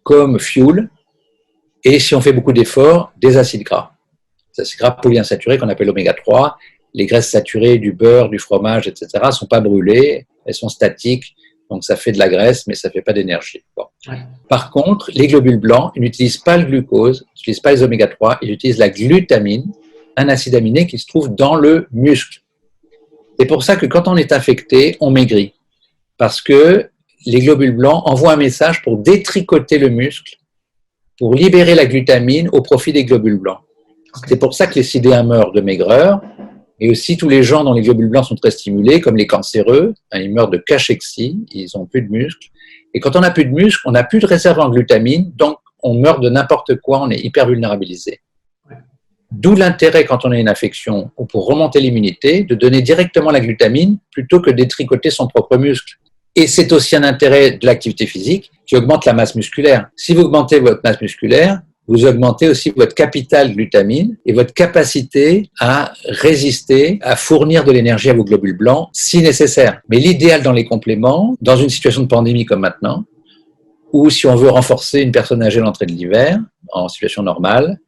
comme fuel, et si on fait beaucoup d'efforts, des acides gras. Des acides gras polyinsaturés qu'on appelle oméga 3. Les graisses saturées, du beurre, du fromage, etc. ne sont pas brûlées, elles sont statiques, donc ça fait de la graisse, mais ça ne fait pas d'énergie. Bon. Ouais. Par contre, les globules blancs, ils n'utilisent pas le glucose, ils n'utilisent pas les oméga 3, ils utilisent la glutamine, un acide aminé qui se trouve dans le muscle. C'est pour ça que quand on est infecté, on maigrit. Parce que les globules blancs envoient un message pour détricoter le muscle, pour libérer la glutamine au profit des globules blancs. C'est pour ça que les sidéens meurent de maigreur, et aussi tous les gens dont les globules blancs sont très stimulés, comme les cancéreux, ils meurent de cachexie, ils n'ont plus de muscles. Et quand on n'a plus de muscles, on n'a plus de réserve en glutamine, donc on meurt de n'importe quoi, on est hyper vulnérabilisé. D'où l'intérêt, quand on a une infection ou pour remonter l'immunité, de donner directement la glutamine plutôt que de détricoter son propre muscle. Et c'est aussi un intérêt de l'activité physique qui augmente la masse musculaire. Si vous augmentez votre masse musculaire, vous augmentez aussi votre capital glutamine et votre capacité à résister, à fournir de l'énergie à vos globules blancs si nécessaire. Mais l'idéal dans les compléments, dans une situation de pandémie comme maintenant, ou si on veut renforcer une personne âgée à l'entrée de l'hiver, en situation normale,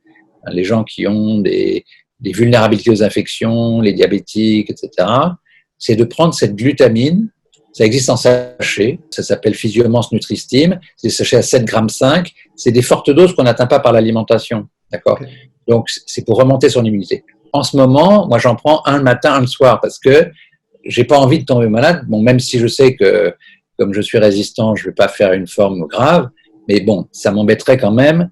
les gens qui ont des vulnérabilités aux infections, les diabétiques, etc., c'est de prendre cette glutamine. Ça existe en sachet, ça s'appelle Physiomance Nutristim, c'est des sachets à 7,5 g, c'est des fortes doses qu'on n'atteint pas par l'alimentation, d'accord ? Okay. Donc, c'est pour remonter son immunité. En ce moment, moi, j'en prends un le matin, un le soir, parce que j'ai pas envie de tomber malade, bon, même si je sais que, comme je suis résistant, je vais pas faire une forme grave, mais bon, ça m'embêterait quand même,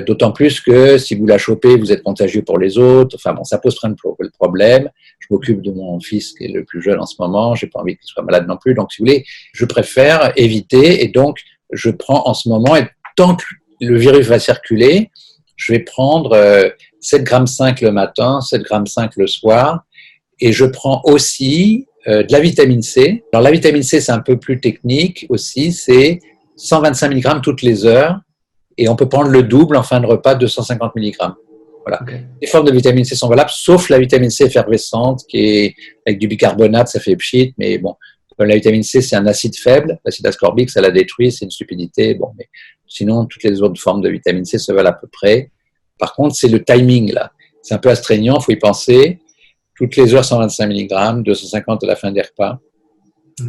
d'autant plus que si vous la chopez, vous êtes contagieux pour les autres, enfin bon, ça pose plein de problèmes. Je m'occupe de mon fils qui est le plus jeune en ce moment, j'ai pas envie qu'il soit malade non plus, donc si vous voulez, je préfère éviter et donc je prends en ce moment, et tant que le virus va circuler, je vais prendre 7,5 g le matin, 7,5 g le soir, et je prends aussi de la vitamine C. Alors la vitamine C, c'est un peu plus technique aussi, c'est 125 mg toutes les heures, et on peut prendre le double en fin de repas, 250 mg. Voilà. Okay. Les formes de vitamine C sont valables, sauf la vitamine C effervescente, qui est avec du bicarbonate, ça fait pchit, mais bon, comme la vitamine C, c'est un acide faible, l'acide ascorbique, ça la détruit, c'est une stupidité. Bon, mais sinon, toutes les autres formes de vitamine C se valent à peu près. Par contre, c'est le timing, là. C'est un peu astreignant, il faut y penser. Toutes les heures, 125 mg, 250 à la fin des repas.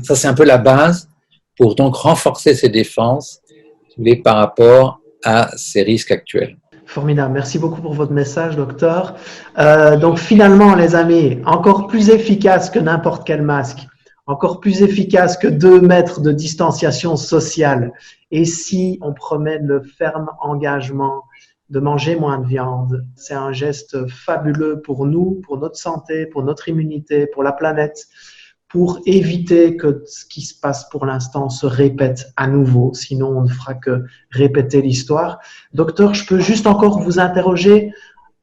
Ça, c'est un peu la base pour donc renforcer ses défenses, si vous voulez, par rapport à ces risques actuels. Formidable. Merci beaucoup pour votre message, docteur. Donc finalement, les amis, encore plus efficace que n'importe quel masque, encore plus efficace que 2 mètres de distanciation sociale. Et si on promet le ferme engagement de manger moins de viande, c'est un geste fabuleux pour nous, pour notre santé, pour notre immunité, pour la planète, pour éviter que ce qui se passe pour l'instant se répète à nouveau. Sinon, on ne fera que répéter l'histoire. Docteur, je peux juste encore vous interroger.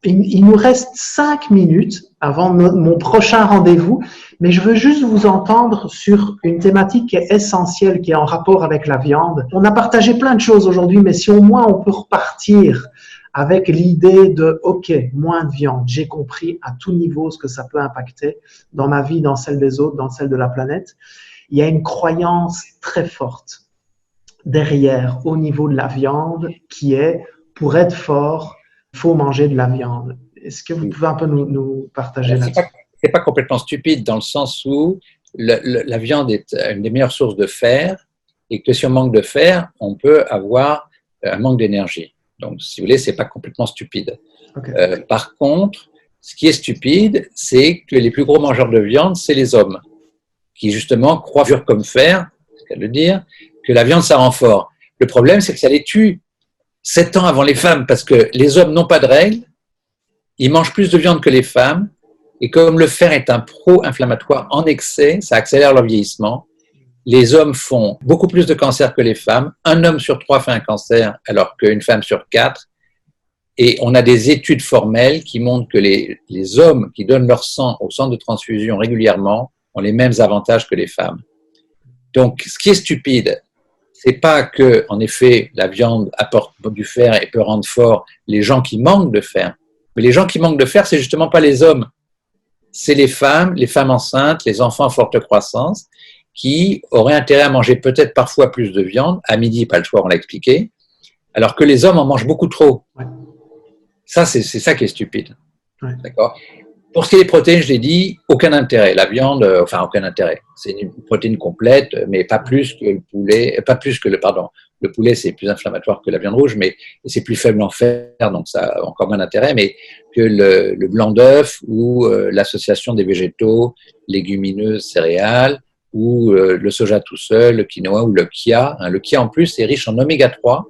Il nous reste 5 minutes avant mon prochain rendez-vous, mais je veux juste vous entendre sur une thématique qui est essentielle, qui est en rapport avec la viande. On a partagé plein de choses aujourd'hui, mais si au moins on peut repartir avec l'idée de « ok, moins de viande, j'ai compris à tout niveau ce que ça peut impacter dans ma vie, dans celle des autres, dans celle de la planète », il y a une croyance très forte derrière au niveau de la viande qui est « pour être fort, il faut manger de la viande ». Est-ce que vous pouvez un peu nous partager là-dessus? C'est pas complètement stupide dans le sens où la viande est une des meilleures sources de fer et que si on manque de fer, on peut avoir un manque d'énergie. Donc, si vous voulez, c'est pas complètement stupide. Okay. Par contre, ce qui est stupide, c'est que les plus gros mangeurs de viande, c'est les hommes, qui justement croient dur comme fer, c'est qu'à le dire, que la viande, ça rend fort. Le problème, c'est que ça les tue 7 ans avant les femmes, parce que les hommes n'ont pas de règles, ils mangent plus de viande que les femmes, et comme le fer est un pro-inflammatoire en excès, ça accélère leur vieillissement. Les hommes font beaucoup plus de cancers que les femmes. Un homme sur 3 fait un cancer, alors qu'une femme sur 4. Et on a des études formelles qui montrent que les hommes qui donnent leur sang au centre de transfusion régulièrement ont les mêmes avantages que les femmes. Donc, ce qui est stupide, c'est pas que, en effet, la viande apporte du fer et peut rendre fort les gens qui manquent de fer. Mais les gens qui manquent de fer, c'est justement pas les hommes. C'est les femmes enceintes, les enfants en forte croissance, qui auraient intérêt à manger peut-être parfois plus de viande, à midi, pas le soir, on l'a expliqué, alors que les hommes en mangent beaucoup trop. Ouais. Ça, c'est ça qui est stupide. Ouais. D'accord ? Pour ce qui est des protéines, je l'ai dit, aucun intérêt. La viande, enfin, aucun intérêt. C'est une protéine complète, mais pas plus que le poulet, pas plus que le poulet, c'est plus inflammatoire que la viande rouge, mais c'est plus faible en fer, donc ça a encore moins d'intérêt, mais que le blanc d'œuf ou l'association des végétaux, légumineuses, céréales, ou le soja tout seul, le quinoa ou le chia. Le chia, en plus, est riche en oméga 3,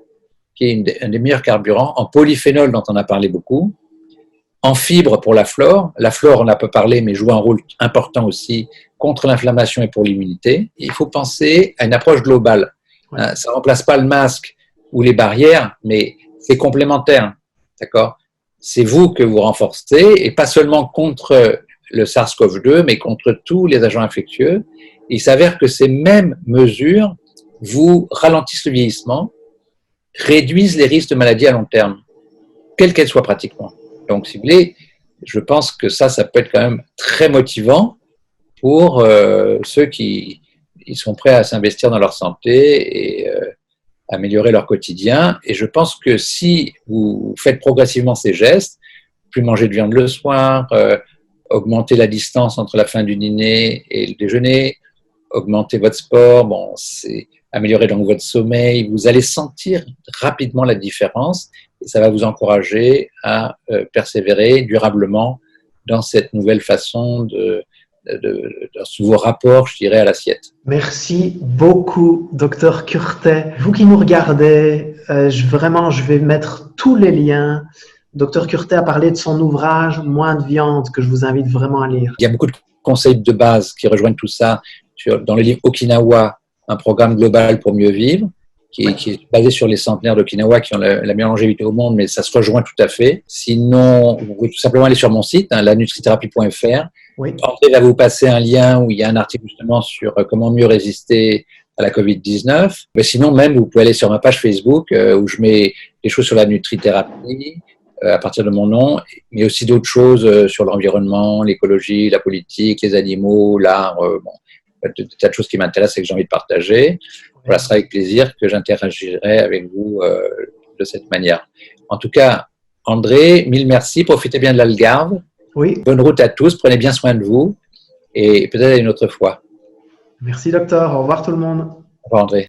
qui est un des meilleurs carburants, en polyphénol, dont on a parlé beaucoup, en fibres pour la flore. La flore, on n'a pas parlé, mais joue un rôle important aussi contre l'inflammation et pour l'immunité. Il faut penser à une approche globale. Ouais. Ça ne remplace pas le masque ou les barrières, mais c'est complémentaire. D'accord ? C'est vous que vous renforcez, et pas seulement contre le SARS-CoV-2, mais contre tous les agents infectieux. Et il s'avère que ces mêmes mesures vous ralentissent le vieillissement, réduisent les risques de maladies à long terme, quelles qu'elles soient pratiquement. Donc, si vous voulez, je pense que ça peut être quand même très motivant pour ceux qui sont prêts à s'investir dans leur santé et améliorer leur quotidien. Et je pense que si vous faites progressivement ces gestes, plus manger de viande le soir, augmenter la distance entre la fin du dîner et le déjeuner, augmenter votre sport, c'est améliorer donc votre sommeil, vous allez sentir rapidement la différence et ça va vous encourager à persévérer durablement dans cette nouvelle façon dans ce nouveau rapport, je dirais, à l'assiette. Merci beaucoup, Dr Curtet. Vous qui nous regardez, je vais mettre tous les liens. Dr Curtet a parlé de son ouvrage « Moins de viande » que je vous invite vraiment à lire. Il y a beaucoup de conseils de base qui rejoignent tout ça dans le livre Okinawa, un programme global pour mieux vivre, qui est basé sur les centenaires d'Okinawa qui ont la meilleure longévité au monde, mais ça se rejoint tout à fait. Sinon, vous pouvez tout simplement aller sur mon site, lanutrithérapie.fr. Oui. André va vous passer un lien où il y a un article justement sur comment mieux résister à la Covid-19. Mais sinon, même, vous pouvez aller sur ma page Facebook où je mets des choses sur la nutrithérapie à partir de mon nom, mais aussi d'autres choses sur l'environnement, l'écologie, la politique, les animaux, l'art, des tas de choses qui m'intéressent et que j'ai envie de partager. Voilà, ce sera avec plaisir que j'interagirai avec vous de cette manière. En tout cas, André, mille merci. Profitez bien de l'Algarve. Oui. Bonne route à tous. Prenez bien soin de vous et peut-être à une autre fois. Merci, docteur. Au revoir tout le monde. Au revoir, André.